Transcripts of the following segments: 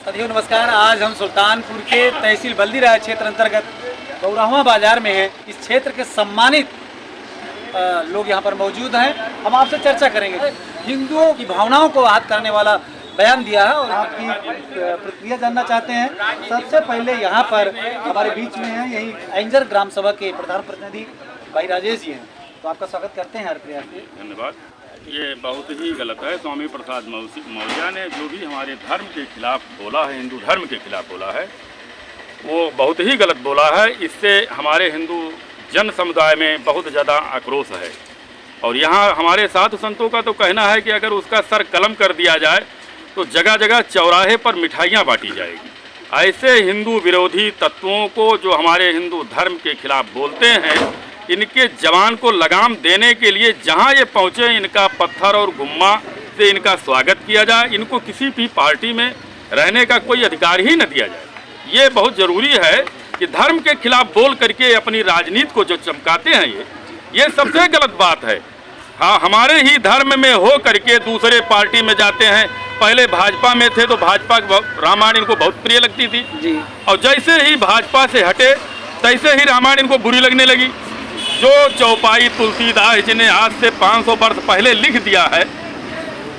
साथियों नमस्कार। आज हम सुल्तानपुर के तहसील बल्दीराय क्षेत्र अंतर्गत गौरावा बाजार में हैं। इस क्षेत्र के सम्मानित लोग यहाँ पर मौजूद हैं। हम आपसे चर्चा करेंगे। हिंदुओं की भावनाओं को आहत करने वाला बयान दिया है और आपकी प्रतिक्रिया जानना चाहते हैं। सबसे पहले यहाँ पर हमारे बीच में है यही एंजर ग्राम सभा के प्रधान प्रतिनिधि भाई राजेश जी हैं, तो आपका स्वागत करते हैं हर प्रयास में। धन्यवाद। ये बहुत ही गलत है। स्वामी प्रसाद मौर्य ने जो भी हमारे धर्म के खिलाफ बोला है, हिंदू धर्म के खिलाफ बोला है, वो बहुत ही गलत बोला है। इससे हमारे हिंदू जन समुदाय में बहुत ज़्यादा आक्रोश है और यहाँ हमारे साधु संतों का तो कहना है कि अगर उसका सर कलम कर दिया जाए तो जगह जगह चौराहे पर मिठाइयाँ बांटी जाएगी। ऐसे हिंदू विरोधी तत्वों को जो हमारे हिंदू धर्म के खिलाफ बोलते हैं, इनके जवान को लगाम देने के लिए जहां ये पहुंचे इनका पत्थर और गुम्मा से इनका स्वागत किया जाए। इनको किसी भी पार्टी में रहने का कोई अधिकार ही न दिया जाए। ये बहुत ज़रूरी है कि धर्म के खिलाफ बोल करके अपनी राजनीति को जो चमकाते हैं ये सबसे गलत बात है। हाँ, हमारे ही धर्म में हो करके दूसरे पार्टी में जाते हैं। पहले भाजपा में थे तो भाजपा रामायण इनको बहुत प्रिय लगती थी जी। और जैसे ही भाजपा से हटे तैसे ही रामायण इनको बुरी लगने लगी। जो चौपाई तुलसीदास जी ने आज से 500 वर्ष पहले लिख दिया है,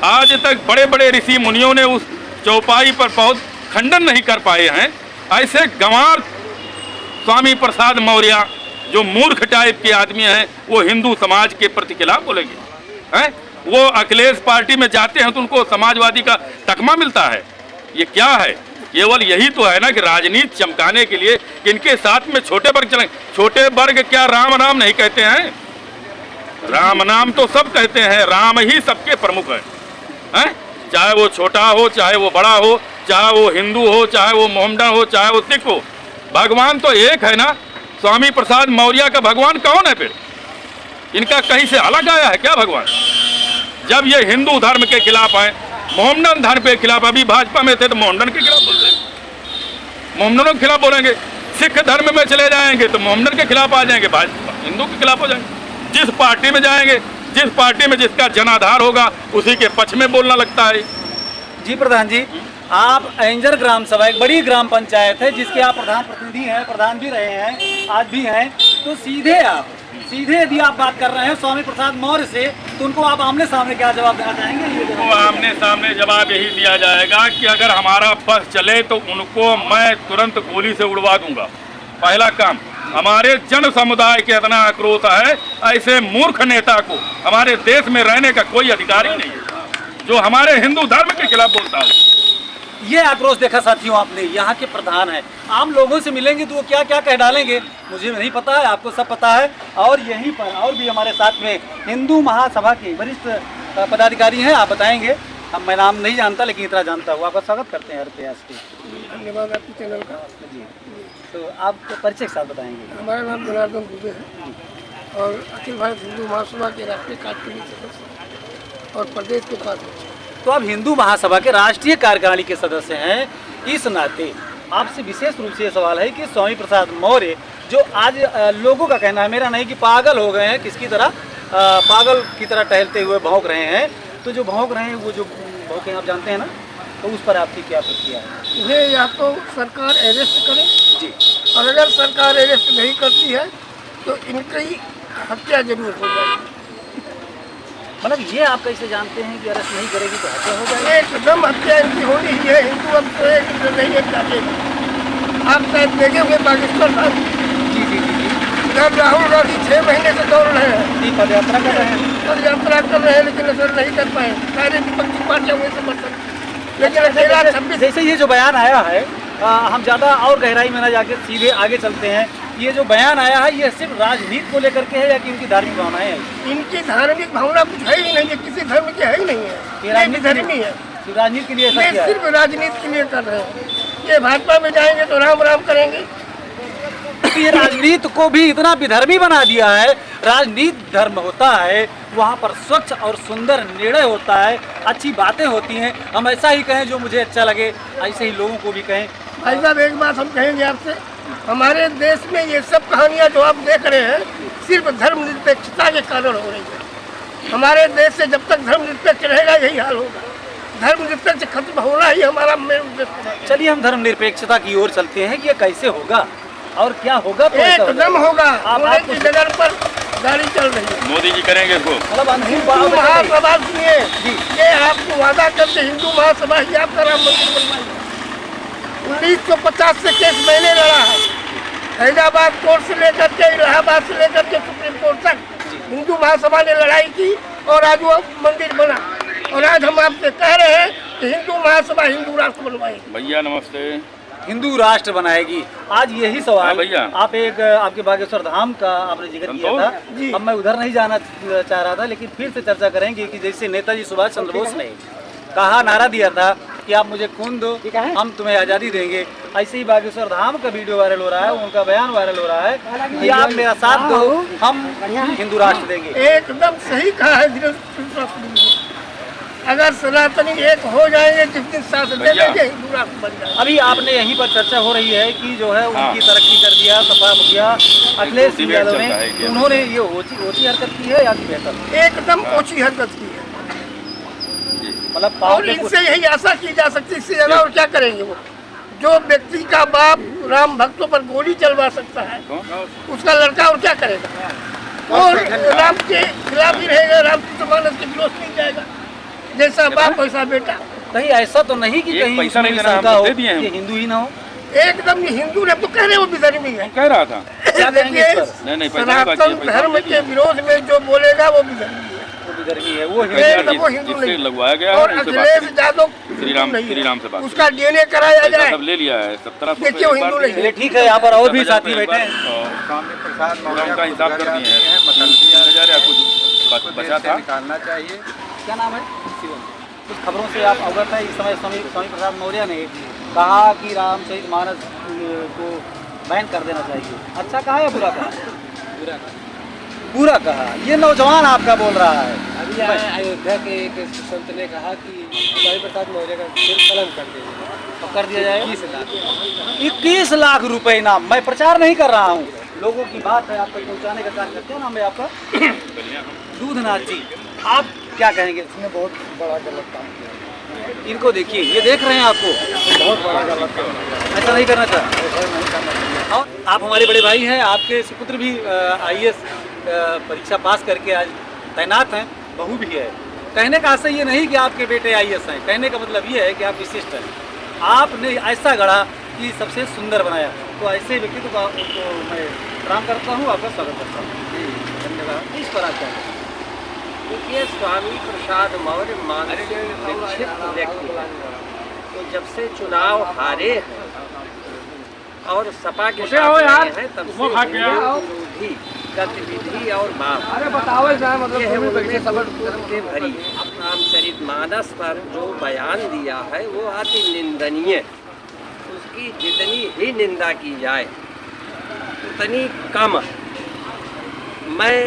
आज तक बड़े बड़े ऋषि मुनियों ने उस चौपाई पर बहुत खंडन नहीं कर पाए हैं। ऐसे गंवार स्वामी प्रसाद मौर्य जो मूर्ख टाइप के आदमी हैं, वो हिंदू समाज के प्रति खिलाफ बोलेंगे हैं। वो अखिलेश पार्टी में जाते हैं तो उनको समाजवादी का तकमा मिलता है। ये क्या है? केवल यही तो है ना कि राजनीति चमकाने के लिए कि इनके साथ में छोटे वर्ग चलेंगे। छोटे वर्ग क्या राम नाम नहीं कहते हैं? राम नाम तो सब कहते हैं, राम ही सबके प्रमुख हैं। चाहे वो छोटा हो, चाहे वो बड़ा हो, चाहे वो हिंदू हो, चाहे वो मोहम्मदन हो, चाहे वो सिख हो, भगवान तो एक है ना। स्वामी प्रसाद मौर्य का भगवान कौन है? फिर इनका कहीं से अलग आया है क्या भगवान? जब ये हिंदू धर्म के खिलाफ हैं, मोहम्मदन धर्म के खिलाफ, अभी भाजपा में थे तो मोहम्मदन के खिलाफ बोलते हैं, मोहम्मदनों के खिलाफ बोलेंगे। सिख धर्म में चले जाएंगे तो मोहम्मदन के खिलाफ आ जाएंगे, भाजपा हिंदू के खिलाफ हो जाएंगे। जिस पार्टी में जाएंगे, जिस पार्टी में जिसका जनाधार होगा उसी के पक्ष में बोलना लगता है। जी प्रधान जी, आप एंजर ग्राम सभा एक बड़ी ग्राम पंचायत है जिसके आप प्रधान प्रतिनिधि हैं, प्रधान भी रहे हैं, आज भी हैं। तो सीधे यदि आप बात कर रहे हैं स्वामी प्रसाद मौर्य से, तो उनको आप आमने सामने क्या जवाब देना चाहेंगे? तो आमने सामने जवाब यही दिया जाएगा कि अगर हमारा पक्ष चले तो उनको मैं तुरंत गोली से उड़वा दूंगा। पहला काम। हमारे जन समुदाय के इतना आक्रोश है, ऐसे मूर्ख नेता को हमारे देश में रहने का कोई अधिकार ही नहीं है जो हमारे हिंदू धर्म के खिलाफ बोलता है। ये आक्रोश देखा साथियों आपने। यहाँ के प्रधान हैं, आम लोगों से मिलेंगे तो वो क्या क्या कह डालेंगे मुझे नहीं पता है, आपको सब पता है। और यहीं पर और भी हमारे साथ में हिंदू महासभा के वरिष्ठ पदाधिकारी हैं, आप बताएंगे। अब मैं नाम नहीं जानता लेकिन इतना जानता हूँ। आपका स्वागत करते हैं हर प्रयास के। धन्यवाद आपके चैनल का जी। तो आप परिचय के साथ बताएंगे। हमारा नाम जनार्दन दुबे है और अखिल भारत हिंदू महासभा के राष्ट्रीय कार्यकारिणी सदस्य और प्रदेश के उपाध्यक्ष। तो आप हिंदू महासभा के राष्ट्रीय कार्यकारिणी के सदस्य हैं, इस नाते आपसे विशेष रूप से ये सवाल है कि स्वामी प्रसाद मौर्य जो आज लोगों का कहना है, मेरा नहीं, कि पागल हो गए हैं, किसकी तरह पागल की तरह टहलते हुए भौंक रहे हैं। तो जो भौंक रहे हैं वो जो भौंके आप जानते हैं ना, तो उस पर आपकी क्या प्रतिक्रिया है? इन्हें या तो सरकार अरेस्ट करे जी, और अगर सरकार अरेस्ट नहीं करती है तो इनकी हत्या जरूर हो जाएगी। मतलब ये आप कैसे जानते हैं कि अरेस्ट नहीं करेगी तो हत्या हो जाएगी? एकदम हत्या इनकी होनी ही है। हिंदू अब तो एक नहीं है चाहते। आप शायद देखे हुए पाकिस्तान था जी जी जी। इधर राहुल गांधी 6 महीने से दौड़ रहे हैं, जी पद यात्रा कर रहे हैं, लेकिन असर नहीं कर पाए। सारे विपक्षी पार्टियों में समर्थन, लेकिन अकेला 26। जैसे ये जो बयान आया है, हम ज़्यादा और गहराई में न जाके सीधे आगे चलते हैं। ये जो बयान आया है ये सिर्फ राजनीति को लेकर के है या कि इनकी धार्मिक भावनाएं हैं? इनकी धार्मिक भावना कुछ है ही नहीं है, किसी धर्म की है ही नहीं है। ये धर्मी है, राजनीति के लिए ये सिर्फ राजनीति के लिए कर रहे हैं। ये भाजपा में जाएंगे तो राम राम करेंगे। ये राजनीति को भी इतना विधर्मी बना दिया है। राजनीति धर्म होता है, वहाँ पर स्वच्छ और सुंदर निर्णय होता है, अच्छी बातें होती हैं। हम ऐसा ही कहें जो मुझे अच्छा लगे, ऐसे ही लोगों को भी कहें। भाई साहब एक बात हम कहेंगे आपसे, हमारे देश में ये सब कहानियाँ जो आप देख रहे हैं सिर्फ धर्मनिरपेक्षता के कारण हो रही है। हमारे देश से जब तक धर्मनिरपेक्ष रहेगा यही हाल होगा। धर्मनिरपेक्ष खत्म होना ही हमारा मेन उद्देश्य है। चलिए हम धर्मनिरपेक्षता की ओर चलते हैं कि ये कैसे होगा और क्या होगा। तो ऐसा एकदम होगा। पुणे आपको की नगर पर गाड़ी चल रही है। मोदी जी करेंगे इसको। मतलब अंतिम हिंदू बात बताइए। महासभा सुनिए जी। ये आपको वादा करते हिंदू महासभा ही आपका राम मंदिर बनवाएगी। 1950 से केस मैंने लड़ा है, हैदराबाद कोर्ट से लेकर के इलाहाबाद से लेकर के सुप्रीम कोर्ट तक हिंदू महासभा ने लड़ाई की और आज वो मंदिर बना। और आज हम आपसे कह रहे हैं कि हिंदू महासभा हिंदू राष्ट्र बनवाएगी। भैया नमस्ते। हिंदू राष्ट्र बनाएगी। आज यही सवाल हाँ भैया। आप एक आपके बागेश्वर धाम का आपने जिक्र किया था। जी। अब मैं उधर नहीं जाना चाह रहा था, लेकिन फिर से चर्चा करेंगे कि जैसे नेताजी सुभाष चंद्र बोस ने कहा, नारा दिया था कि आप मुझे खून दो हम तुम्हें आज़ादी देंगे, ऐसे ही बागेश्वर धाम का वीडियो वायरल हो रहा है, उनका बयान वायरल हो रहा है कि आप मेरा साथ दो हम हिंदू राष्ट्र देंगे। एकदम सही कहा है धीरेन्द्र जी। अगर सनातनी एक हो जाएंगे जिस दिन साथ दे देंगे हिंदू राष्ट्र बन जाएगा। अभी आपने यहीं पर चर्चा हो रही है कि जो है हाँ। उनकी तरक्की कर दिया सपा मुखिया अखिलेश डिबेट यादव चल ने, रहा है कि उन्होंने ये ओछी हरकत की है या कि बेहतर, एकदम ओछी हरकत की है। मतलब और पावर के इनसे यही आशा की जा सकती है, इससे ज्यादा और क्या करेंगे वो। जो व्यक्ति का बाप राम भक्तों पर गोली चलवा सकता है उसका लड़का और क्या करेगा। और राम के खिलाफ ही रहेगा, रामचरितमानस के विरोध नहीं जाएगा। जैसा बाप वैसा बेटा। कहीं ऐसा तो नहीं कि एक कहीं पैसा नहीं इसमें देना, हम शंका हो दे दिए हैं। कि हिंदू ही ना हो। एकदम ये हिंदू ने तो कह रहे वो विधर्मी है। कह रहा था। क्या कहेंगे देखिए इस पर? नहीं, पैसा की बात सनातन है, पैसा धर्म दे के दिए। विरोध में जो बोलेगा वो विधर्मी है। वो विधर्मी है, वो हिंदू एकदम नहीं। वो हिंदू जिससे नहीं। लगवाया गया है, और उनसे बात अखिलेश करें। यादव श्री राम नहीं है। श्री राम से बात उसका डीएनए कराया पैसा जाए। सब ले लिया है 1700 देखिए वो हिंदू नहीं है। चलिए ठीक है, यहाँ पर और भी साथी बैठे हैं। स्वामी प्रसाद मौर्य उनका को हिसाब कर गुजारिश दिए हैं। की है, मतलब 3000 या कुछ को बचा देश से था। निकालना चाहिए। क्या नाम है? कुछ खबरों से आप अवगत है। इस समय स्वामी प्रसाद मौर्य ने कहा कि रामचरितमानस को बैन कर देना चाहिए। अच्छा कहा या बुरा कहा? बुरा कहा। ये नौजवान आपका बोल रहा है। अभी अयोध्या के एक संत ने कहा कि स्वामी प्रसाद मौर्य का सिर कलम कर दीजिए तो कर दिया जाए। 21 लाख 21 लाख रुपए इनाम। मैं प्रचार नहीं कर रहा हूँ, लोगों की बात है आप तक पहुँचाने का कार्य करते हैं। नाम है आपका? दूधनाथ जी, आप क्या कहेंगे? इसने बहुत बड़ा गलत काम किया। इनको देखिए, ये देख रहे हैं आपको, बहुत बड़ा गलत काम किया। ऐसा नहीं करना चाहिए। ऐसा नहीं करना चाहिए। और आप हमारे बड़े भाई हैं, आपके सुपुत्र भी IAS परीक्षा पास करके आज तैनात हैं, बहू भी है। कहने का आशय ये नहीं कि आपके बेटे IAS हैं, कहने का मतलब ये है कि आप विशिष्ट हैं। आपने ऐसा गढ़ा कि सबसे सुंदर बनाया, तो ऐसे व्यक्तित्व का उनको मैं प्रणाम करता हूँ, आपका स्वागत करता हूँ। धन्यवाद। इस पर आप क्या कहें? देखिए, स्वामी प्रसाद मौर्य मानसिक विक्षिप्त व्यक्ति हैं। तो जब से चुनाव हारे हैं और सपा के साथ रहे हैं, तब से विरोधी गतिविधि और बात ये है उन्होंने धर्म के भरी रामचरितमानस पर जो बयान दिया है वो अति निंदनीय। उसकी जितनी ही निंदा की जाए उतनी कम। मैं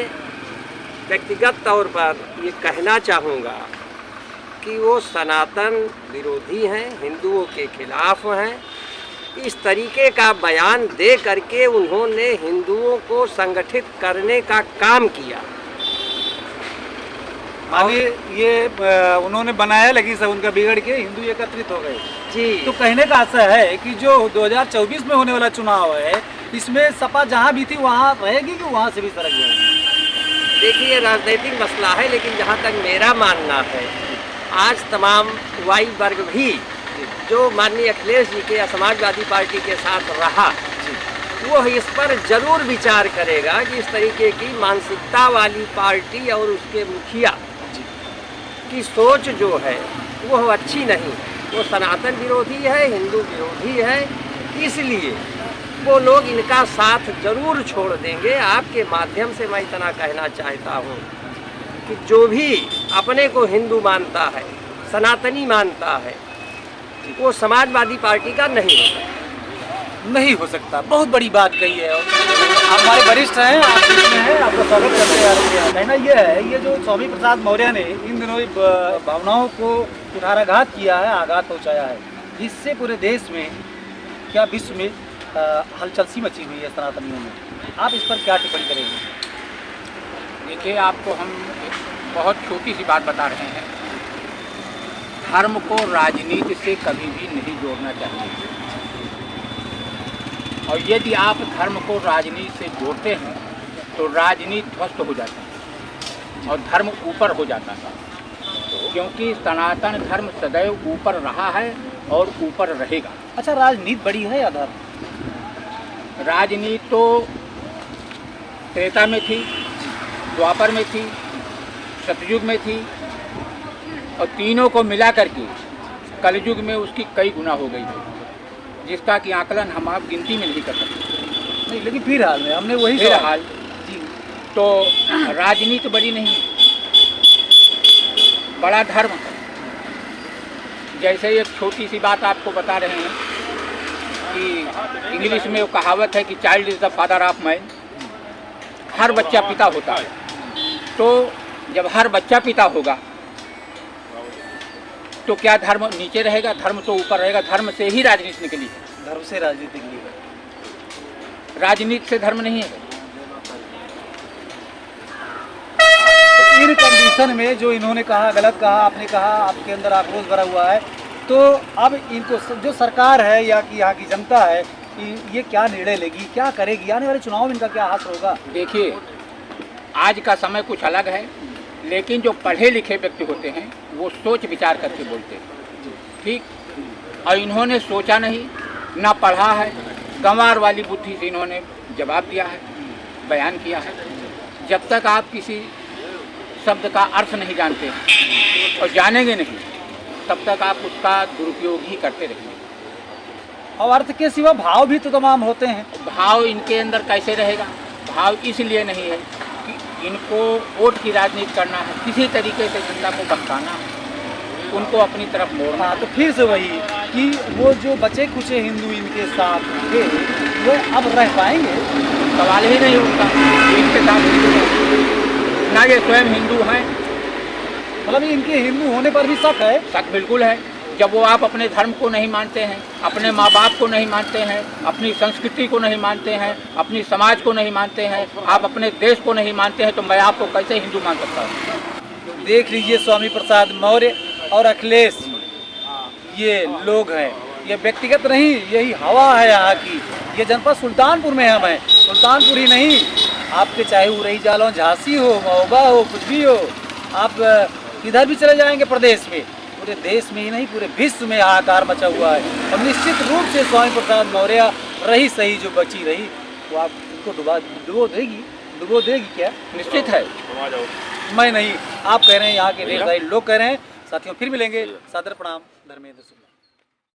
व्यक्तिगत तौर पर ये कहना चाहूँगा कि वो सनातन विरोधी हैं, हिंदुओं के खिलाफ हैं। इस तरीके का बयान दे करके उन्होंने हिंदुओं को संगठित करने का काम किया। मानिए ये उन्होंने बनाया, लेकिन सब उनका बिगड़ के हिंदू एकत्रित हो गए। जी, तो कहने का आशय है कि जो 2024 में होने वाला चुनाव है, इसमें सपा जहाँ भी थी वहाँ रहेगी कि वहाँ से भी सरक जाएगी? देखिए, राजनीतिक मसला है, लेकिन जहाँ तक मेरा मानना है, आज तमाम वाई वर्ग भी जो माननीय अखिलेश जी के या समाजवादी पार्टी के साथ रहा, वो इस पर जरूर विचार करेगा कि इस तरीके की मानसिकता वाली पार्टी और उसके मुखिया की सोच जो है वो अच्छी नहीं। वो सनातन विरोधी है, हिंदू विरोधी है, इसलिए वो लोग इनका साथ जरूर छोड़ देंगे। आपके माध्यम से मैं इतना कहना चाहता हूँ कि जो भी अपने को हिंदू मानता है, सनातनी मानता है, वो समाजवादी पार्टी का नहीं होता। नहीं हो सकता। बहुत बड़ी बात कही है। और आप हमारे वरिष्ठ हैं, आप इसमें हैं, आपका स्वागत करते हैं। कहना यह है, ये जो स्वामी प्रसाद मौर्य ने इन दिनों भावनाओं को कुठाराघात किया है, आघात पहुँचाया है, जिससे पूरे देश में क्या विश्व में हलचल सी मची हुई है सनातनियों में। आप इस पर क्या टिप्पणी करेंगे? देखिए, आपको हम एक बहुत छोटी सी बात बता रहे हैं। धर्म को राजनीति से कभी भी नहीं जोड़ना चाहिए। और यदि आप धर्म को राजनीति से जोड़ते हैं तो राजनीति ध्वस्त हो जाता है और धर्म ऊपर हो जाता है, क्योंकि सनातन धर्म सदैव ऊपर रहा है और ऊपर रहेगा। अच्छा, राजनीति बड़ी है या धर्म? राजनीति तो त्रेता में थी, द्वापर में थी, सतयुग में थी, और तीनों को मिला करके कलयुग में उसकी कई गुना हो गई है, जिसका कि आकलन हम आप गिनती में नहीं कर सकते। नहीं, लेकिन फिर हाल में हमने वही फिर सवाल- हाल जी, तो राजनीति बड़ी नहीं है, बड़ा धर्म है। जैसे एक छोटी सी बात आपको बता रहे हैं कि इंग्लिश में वो कहावत है कि child is the father of man. हर बच्चा पिता होता है। तो जब हर बच्चा पिता होगा तो क्या धर्म नीचे रहेगा? धर्म तो ऊपर रहेगा। धर्म से ही राजनीति निकली है, धर्म से राजनीति की है। राजनीति से धर्म नहीं है। इन कंडीशन में जो इन्होंने कहा, गलत कहा, आपने कहा, आपके अंदर आक्रोश भरा हुआ है, तो अब इनको जो सरकार है या कि यहाँ की जनता है, ये क्या निर्णय लेगी, क्या करेगी? आने वाले चुनाव में इनका क्या हाथ होगा? देखिए, आज का समय कुछ अलग है, लेकिन जो पढ़े लिखे व्यक्ति होते हैं वो सोच विचार करके बोलते हैं, ठीक। और इन्होंने सोचा नहीं, ना पढ़ा है, गंवार वाली बुद्धि से इन्होंने जवाब दिया है, बयान किया है। जब तक आप किसी शब्द का अर्थ नहीं जानते और जानेंगे नहीं, तब तक आप उसका दुरुपयोग ही करते रहेंगे। और अर्थ के सिवा भाव भी तो तमाम होते हैं। भाव इनके अंदर कैसे रहेगा? भाव इसलिए नहीं है कि इनको वोट की राजनीति करना है, किसी तरीके से जनता को भटकाना है, उनको अपनी तरफ मोड़ना। हाँ, तो फिर से वही कि वो जो बचे कुचे हिंदू इनके साथ थे, वो अब रह पाएंगे? सवाल ही नहीं उनका। इनके साथ ना ये स्वयं हिंदू हैं, मतलब इनके हिंदू होने पर भी शक है। शक बिल्कुल है। जब वो आप अपने धर्म को नहीं मानते हैं, अपने माँ बाप को नहीं मानते हैं, अपनी संस्कृति को नहीं मानते हैं, अपनी समाज को नहीं मानते हैं, आप अपने देश को नहीं मानते हैं, तो मैं आपको कैसे हिंदू मान सकता हूँ? देख लीजिए, स्वामी प्रसाद मौर्य और अखिलेश, ये लोग हैं, ये व्यक्तिगत नहीं, यही हवा है यहाँ की। ये जनपद सुल्तानपुर में हम हैं, सुल्तानपुर ही नहीं, आपके चाहे उरई जालौन, झांसी हो, महोबा हो, कुछ भी हो, आप किधर भी चले जाएंगे प्रदेश में, पूरे देश में ही नहीं पूरे विश्व में हाहाकार मचा हुआ है। और निश्चित रूप से स्वामी प्रसाद मौर्य रही सही, जो बची रही वो आप उनको डुबो देगी क्या? निश्चित है। मैं नहीं, आप कह रहे हैं, यहाँ के ढेर सारे लोग कह रहे हैं। साथियों, फिर मिलेंगे। सादर प्रणाम, धर्मेंद्र।